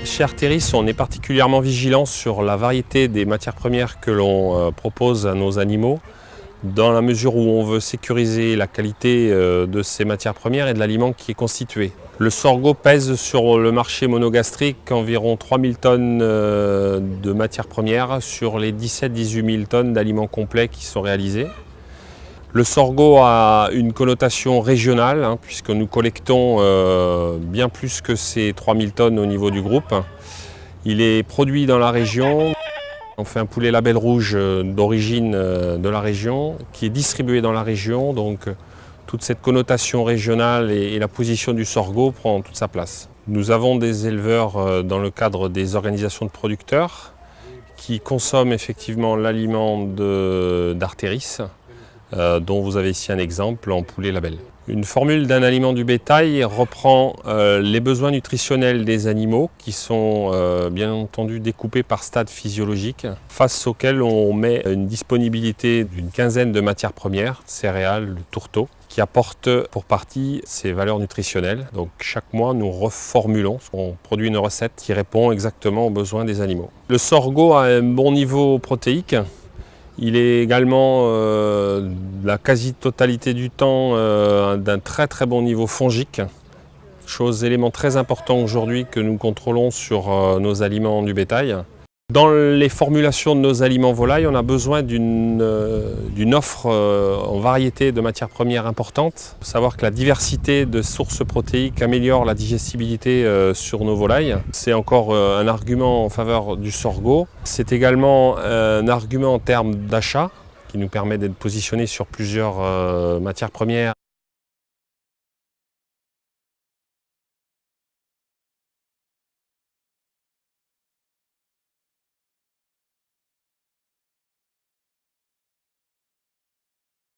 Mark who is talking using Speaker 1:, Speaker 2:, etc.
Speaker 1: Chez Arteris, on est particulièrement vigilant sur la variété des matières premières que l'on propose à nos animaux, dans la mesure où on veut sécuriser la qualité de ces matières premières et de l'aliment qui est constitué. Le sorgho pèse sur le marché monogastrique environ 3000 tonnes de matières premières sur les 17-18 000 tonnes d'aliments complets qui sont réalisés. Le sorgho a une connotation régionale, puisque nous collectons bien plus que ces 3000 tonnes au niveau du groupe. Il est produit dans la région. On fait un poulet label rouge d'origine de la région, qui est distribué dans la région. Donc toute cette connotation régionale et la position du sorgho prend toute sa place. Nous avons des éleveurs dans le cadre des organisations de producteurs qui consomment effectivement l'aliment d'Arteris, dont vous avez ici un exemple en poulet label. Une formule d'un aliment du bétail reprend les besoins nutritionnels des animaux qui sont bien entendu découpés par stade physiologique, face auxquels on met une disponibilité d'une quinzaine de matières premières, céréales, le tourteau, qui apportent pour partie ces valeurs nutritionnelles. Donc chaque mois nous reformulons, on produit une recette qui répond exactement aux besoins des animaux. Le sorgho a un bon niveau protéique. Il est également, la quasi-totalité du temps, d'un très très bon niveau fongique. Élément très important aujourd'hui que nous contrôlons sur nos aliments du bétail. Dans les formulations de nos aliments volailles, on a besoin d'une offre en variété de matières premières importantes. Il faut savoir que la diversité de sources protéiques améliore la digestibilité sur nos volailles. C'est encore un argument en faveur du sorgho. C'est également un argument en termes d'achat qui nous permet d'être positionnés sur plusieurs matières premières.